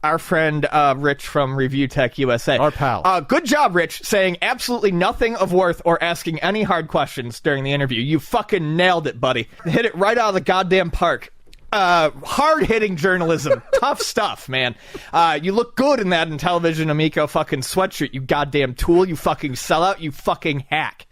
our friend Rich from ReviewTechUSA. Our pal. Good job, Rich, saying absolutely nothing of worth or asking any hard questions during the interview. You fucking nailed it, buddy. Hit it right out of the goddamn park. Hard-hitting journalism. Tough stuff, man. You look good in that Intellivision Amico fucking sweatshirt, you goddamn tool, you fucking sellout, you fucking hack.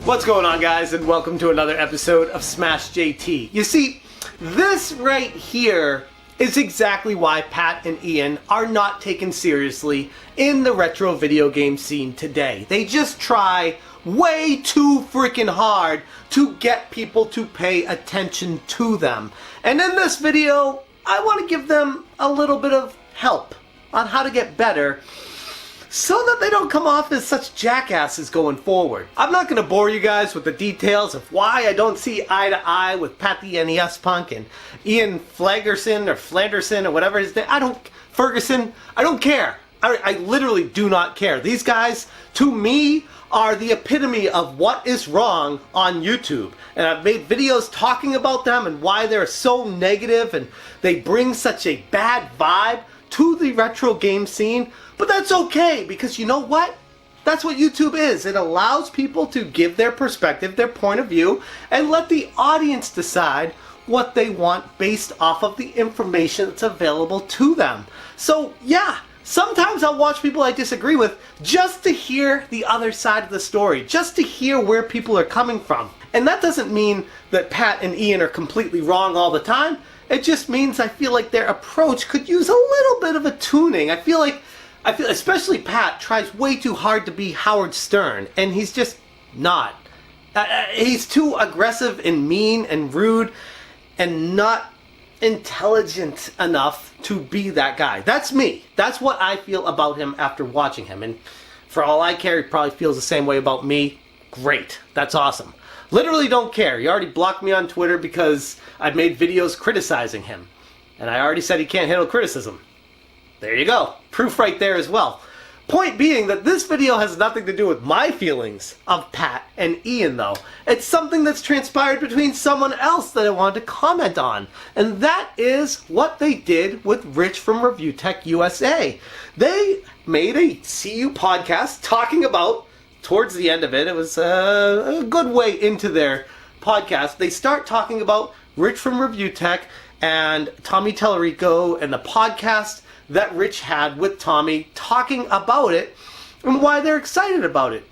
What's going on, guys, and welcome to another episode of Smash JT. You see, this right here is exactly why Pat and Ian are not taken seriously in the retro video game scene today. They just try way too freaking hard to get people to pay attention to them. And in this video, I want to give them a little bit of help on how to get better so that they don't come off as such jackasses going forward. I'm not going to bore you guys with the details of why I don't see eye to eye with Pat the NES Punk and Ian Flagerson or Flanderson or whatever his name. Ferguson. I don't care. I literally do not care. These guys, to me, are the epitome of what is wrong on YouTube. And I've made videos talking about them and why they're so negative and they bring such a bad vibe to the retro game scene. But that's okay, because you know what? That's what YouTube is. It allows people to give their perspective, their point of view, and let the audience decide what they want based off of the information that's available to them. So yeah, sometimes I'll watch people I disagree with just to hear the other side of the story, just to hear where people are coming from. And that doesn't mean that Pat and Ian are completely wrong all the time. It just means I feel like their approach could use a little bit of a tuning. I feel especially Pat tries way too hard to be Howard Stern, and he's just not. He's too aggressive and mean and rude and not intelligent enough to be that guy. That's me. That's what I feel about him after watching him. And for all I care, he probably feels the same way about me. Great. That's awesome. Literally don't care. He already blocked me on Twitter because I've made videos criticizing him. And I already said he can't handle criticism. There you go. Proof right there as well. Point being that this video has nothing to do with my feelings of Pat and Ian, though. It's something that's transpired between someone else that I wanted to comment on. And that is what they did with Rich from ReviewTechUSA. They made a CUPodcast talking about, towards the end of it, it was a good way into their podcast, they start talking about Rich from ReviewTech and Tommy Tallarico and the podcast that Rich had with Tommy, talking about it and why they're excited about it.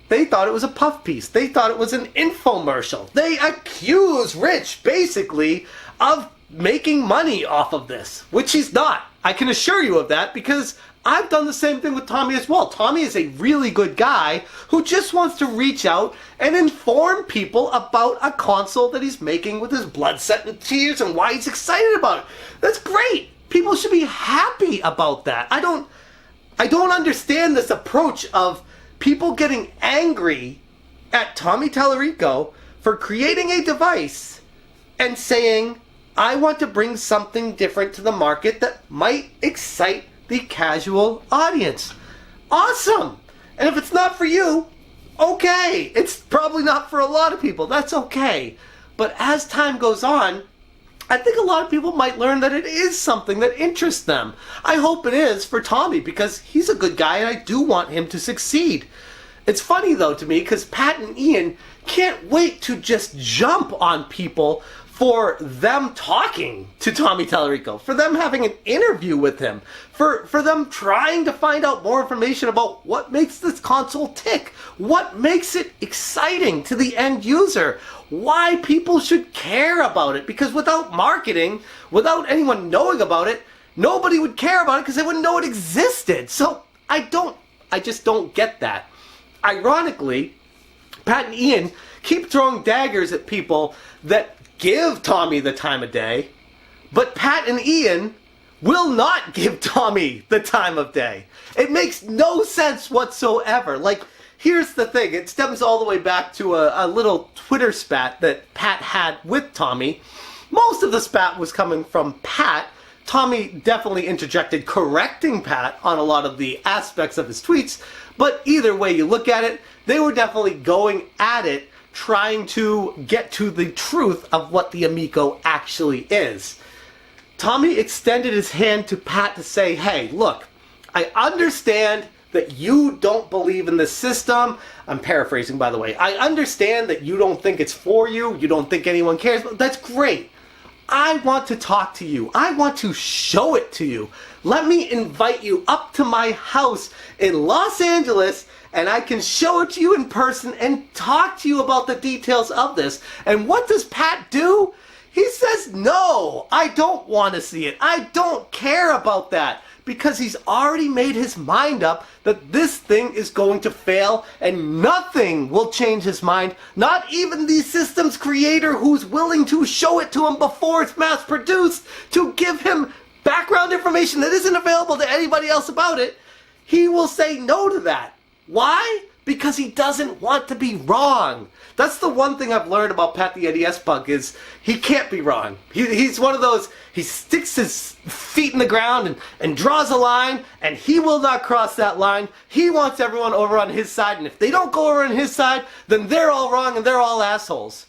They thought it was a puff piece. They thought it was an infomercial. They accuse Rich, basically, of making money off of this, which he's not. I can assure you of that because I've done the same thing with Tommy as well. Tommy is a really good guy who just wants to reach out and inform people about a console that he's making with his blood, sweat, and tears and why he's excited about it. That's great. People should be happy about that. I don't understand this approach of people getting angry at Tommy Tallarico for creating a device and saying, I want to bring something different to the market that might excite the casual audience. Awesome! And if it's not for you, okay. It's probably not for a lot of people. That's okay. But as time goes on, I think a lot of people might learn that it is something that interests them. I hope it is for Tommy because he's a good guy and I do want him to succeed. It's funny though to me because Pat and Ian can't wait to just jump on people for them talking to Tommy Tallarico, for them having an interview with him, for them trying to find out more information about what makes this console tick, what makes it exciting to the end user, why people should care about it. Because without marketing, without anyone knowing about it, nobody would care about it because they wouldn't know it existed. So I just don't get that. Ironically, Pat and Ian keep throwing daggers at people that give Tommy the time of day, but Pat and Ian will not give Tommy the time of day. It makes no sense whatsoever. Like, here's the thing. It stems all the way back to a little Twitter spat that Pat had with Tommy. Most of the spat was coming from Pat. Tommy definitely interjected correcting Pat on a lot of the aspects of his tweets, but either way you look at it, they were definitely going at it trying to get to the truth of what the Amico actually is. Tommy extended his hand to Pat to say, hey, look, I understand that you don't believe in the system. I'm paraphrasing, by the way. I understand that you don't think it's for you. You don't think anyone cares. But that's great. I want to talk to you. I want to show it to you. Let me invite you up to my house in Los Angeles, and I can show it to you in person and talk to you about the details of this. And what does Pat do? He says, no, I don't want to see it. I don't care about that. Because he's already made his mind up that this thing is going to fail and nothing will change his mind. Not even the system's creator who's willing to show it to him before it's mass produced to give him background information that isn't available to anybody else about it. He will say no to that. Why? Because he doesn't want to be wrong. That's the one thing I've learned about Pat the NES Punk is he can't be wrong. He's one of those, he sticks his feet in the ground and draws a line, and he will not cross that line. He wants everyone over on his side, and if they don't go over on his side, then they're all wrong and they're all assholes.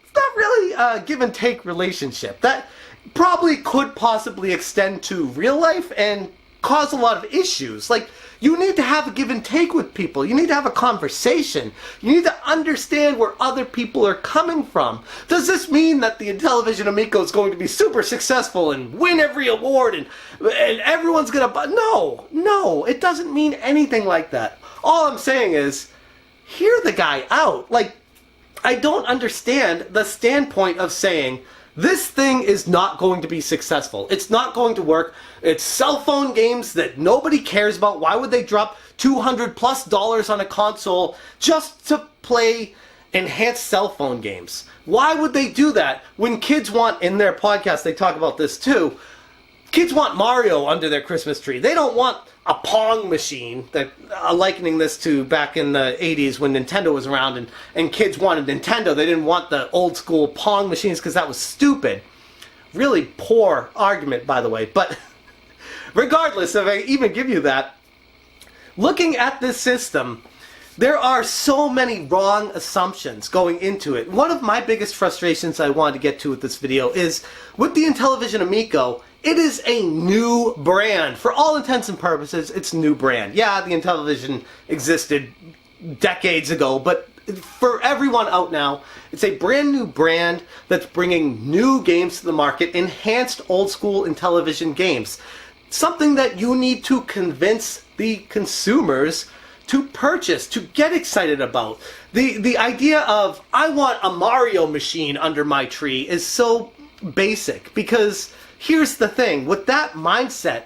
It's not really a give and take relationship. That probably could possibly extend to real life and cause a lot of issues. Like, you need to have a give and take with people. You need to have a conversation. You need to understand where other people are coming from. Does this mean that the Intellivision Amico is going to be super successful and win every award and everyone's going to... No, it doesn't mean anything like that. All I'm saying is, hear the guy out. Like, I don't understand the standpoint of saying, this thing is not going to be successful. It's not going to work. It's cell phone games that nobody cares about. Why would they drop $200+ on a console just to play enhanced cell phone games? Why would they do that when kids want, in their podcast they talk about this too, kids want Mario under their Christmas tree. They don't want a Pong machine, that likening this to back in the 80s when Nintendo was around and kids wanted Nintendo. They didn't want the old school Pong machines because that was stupid. Really poor argument, by the way. But regardless, if I even give you that, looking at this system, there are so many wrong assumptions going into it. One of my biggest frustrations I wanted to get to with this video is with the Intellivision Amico, it is a new brand. For all intents and purposes, it's a new brand. Yeah, the Intellivision existed decades ago, but for everyone out now, it's a brand new brand that's bringing new games to the market, enhanced old school Intellivision games. Something that you need to convince the consumers to purchase, to get excited about. The idea of, I want a Mario machine under my tree is so basic, because here's the thing, with that mindset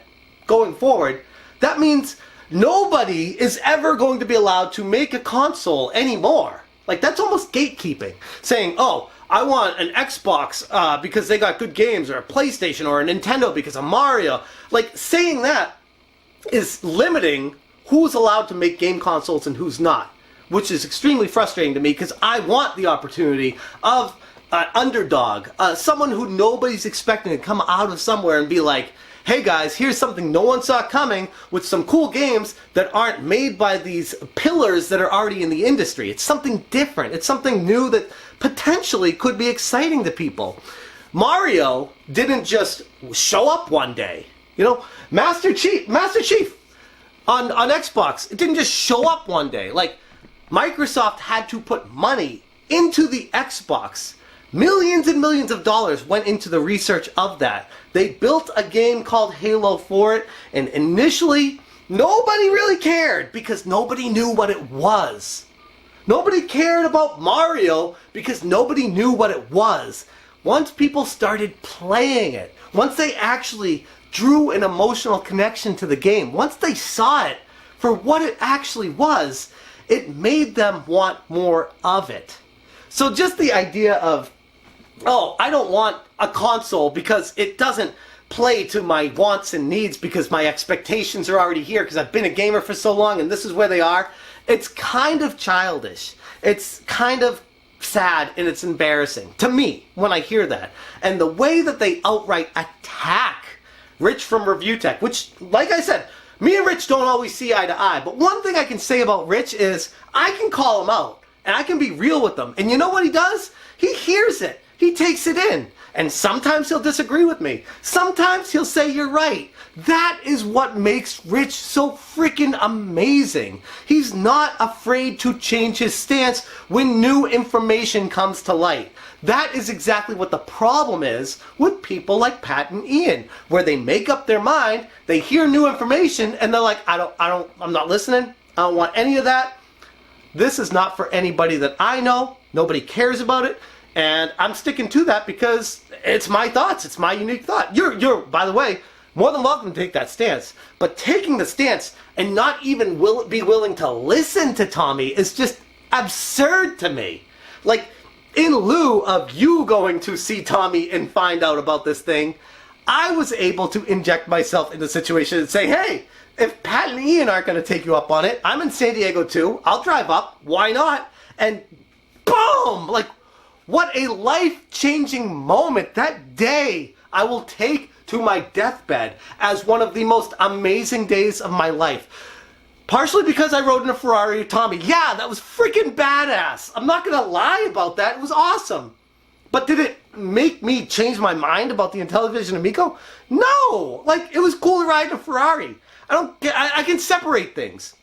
going forward, that means nobody is ever going to be allowed to make a console anymore. Like, that's almost gatekeeping. Saying, oh, I want an Xbox because they got good games, or a PlayStation, or a Nintendo because of Mario. Like, saying that is limiting who's allowed to make game consoles and who's not, which is extremely frustrating to me because I want the opportunity of underdog, someone who nobody's expecting to come out of somewhere and be like, hey guys, here's something no one saw coming with some cool games that aren't made by these pillars that are already in the industry. It's something different. It's something new that potentially could be exciting to people. Mario didn't just show up one day. You know, Master Chief on Xbox, it didn't just show up one day. Like, Microsoft had to put money into the Xbox. Millions and millions of dollars went into the research of that. They built a game called Halo for it, and initially, nobody really cared because nobody knew what it was. Nobody cared about Mario because nobody knew what it was. Once people started playing it, once they actually drew an emotional connection to the game, once they saw it for what it actually was, it made them want more of it. So just the idea of, oh, I don't want a console because it doesn't play to my wants and needs because my expectations are already here because I've been a gamer for so long and this is where they are. It's kind of childish. It's kind of sad and it's embarrassing to me when I hear that. And the way that they outright attack Rich from ReviewTech, which, like I said, me and Rich don't always see eye to eye. But one thing I can say about Rich is I can call him out and I can be real with him. And you know what he does? He hears it. he takes it in. And sometimes he'll disagree with me. Sometimes he'll say you're right. That is what makes Rich so freaking amazing. He's not afraid to change his stance when new information comes to light. That is exactly what the problem is with people like Pat and Ian, where they make up their mind, they hear new information, and they're like, I'm not listening. I don't want any of that. This is not for anybody that I know. Nobody cares about it. And I'm sticking to that because it's my thoughts. It's my unique thought. You're, by the way, more than welcome to take that stance. But taking the stance and not even be willing to listen to Tommy is just absurd to me. Like, in lieu of you going to see Tommy and find out about this thing, I was able to inject myself in the situation and say, hey, if Pat and Ian aren't going to take you up on it, I'm in San Diego too. I'll drive up. Why not? And boom! Like, what a life-changing moment. That day I will take to my deathbed as one of the most amazing days of my life. Partially because I rode in a Ferrari with Tommy. Yeah, that was freaking badass. I'm not going to lie about that. It was awesome. But did it make me change my mind about the Intellivision Amico? No! Like, it was cool to ride in a Ferrari. I can separate things.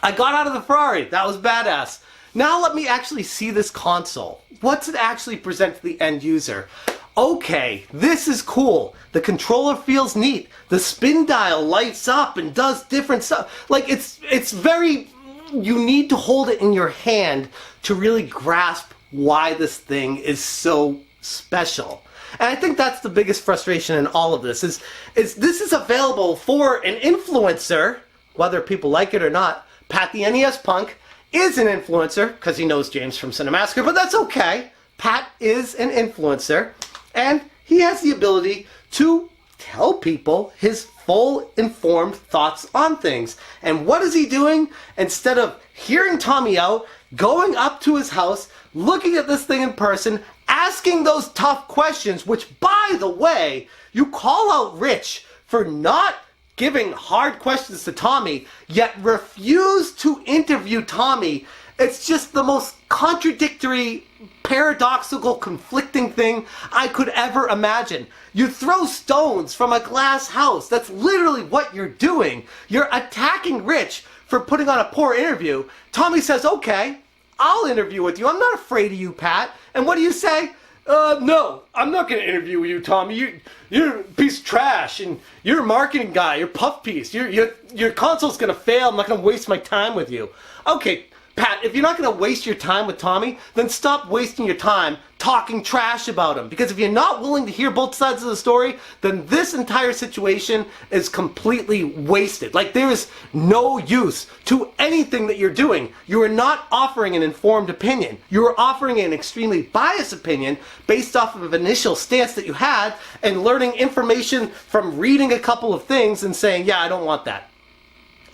I got out of the Ferrari. That was badass. Now let me actually see this console. What's it actually present to the end user? Okay, this is cool. The controller feels neat. The spin dial lights up and does different stuff. Like, it's very... You need to hold it in your hand to really grasp why this thing is so special. And I think that's the biggest frustration in all of this, is this is available for an influencer, whether people like it or not. Pat the NES Punk is an influencer, because he knows James from Cinemassacre, but that's okay. Pat is an influencer, and he has the ability to tell people his full informed thoughts on things. And what is he doing? Instead of hearing Tommy out, going up to his house, looking at this thing in person, asking those tough questions, which, by the way, you call out Rich for not giving hard questions to Tommy, yet refuse to interview Tommy. It's just the most contradictory, paradoxical, conflicting thing I could ever imagine. You throw stones from a glass house. That's literally what you're doing. You're attacking Rich for putting on a poor interview. Tommy says, okay, I'll interview with you. I'm not afraid of you, Pat. And what do you say? No, I'm not going to interview you, Tommy. You're a piece of trash, and you're a marketing guy. You're a puff piece. Your console's going to fail. I'm not going to waste my time with you. Okay, Pat, if you're not going to waste your time with Tommy, then stop wasting your time talking trash about him. Because if you're not willing to hear both sides of the story, then this entire situation is completely wasted. Like, there is no use to anything that you're doing. You are not offering an informed opinion. You are offering an extremely biased opinion based off of an initial stance that you had and learning information from reading a couple of things and saying, yeah, I don't want that.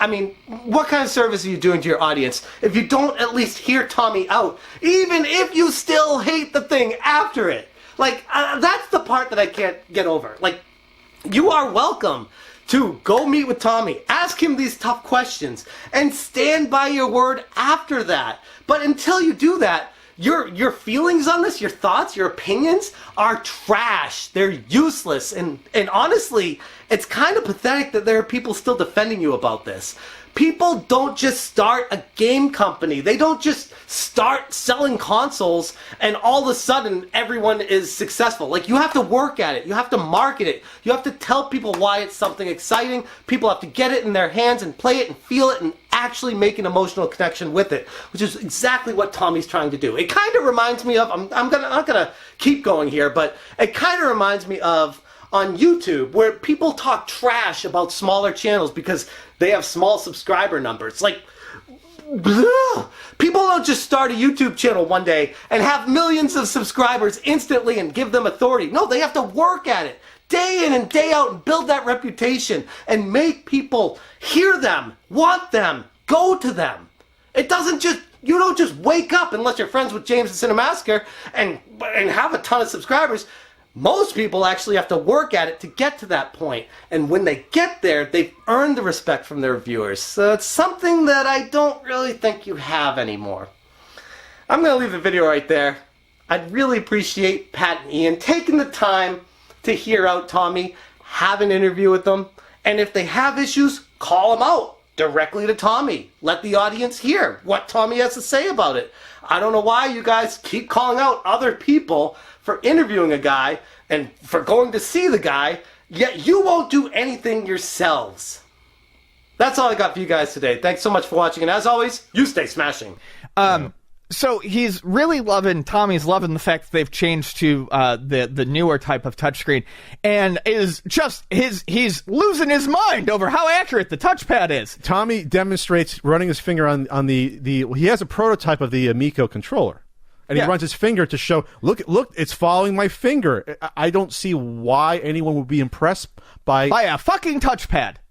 I mean, what kind of service are you doing to your audience if you don't at least hear Tommy out, even if you still hate the thing after it? Like, that's the part that I can't get over. Like, you are welcome to go meet with Tommy, ask him these tough questions, and stand by your word after that. But until you do that, your feelings on this, your thoughts, your opinions are trash. They're useless. And honestly, it's kind of pathetic that there are people still defending you about this. People don't just start a game company. They don't just start selling consoles and all of a sudden everyone is successful. Like, you have to work at it. You have to market it. You have to tell people why it's something exciting. People have to get it in their hands and play it and feel it and actually make an emotional connection with it, which is exactly what Tommy's trying to do. It kind of reminds me of, I'm not gonna keep going here, but it kind of reminds me of on YouTube, where people talk trash about smaller channels because they have small subscriber numbers. Like, bleh. People don't just start a YouTube channel one day and have millions of subscribers instantly and give them authority. No, they have to work at it day in and day out and build that reputation and make people hear them, want them, go to them. It doesn't just, you don't just wake up unless you're friends with James and Cinemassacre and have a ton of subscribers. Most people actually have to work at it to get to that point. And when they get there, they've earned the respect from their viewers. So it's something that I don't really think you have anymore. I'm going to leave the video right there. I'd really appreciate Pat and Ian taking the time to hear out Tommy, have an interview with them, and if they have issues, call them out directly to Tommy. Let the audience hear what Tommy has to say about it. I don't know why you guys keep calling out other people for interviewing a guy and for going to see the guy, yet you won't do anything yourselves. That's all I got for you guys today. Thanks so much for watching, and as always, you stay smashing. So Tommy's loving the fact that they've changed to the newer type of touchscreen, and is just he's losing his mind over how accurate the touchpad is. Tommy demonstrates running his finger on the he has a prototype of the Amico controller. And he runs his finger to show, look, it's following my finger. I don't see why anyone would be impressed by a fucking touchpad.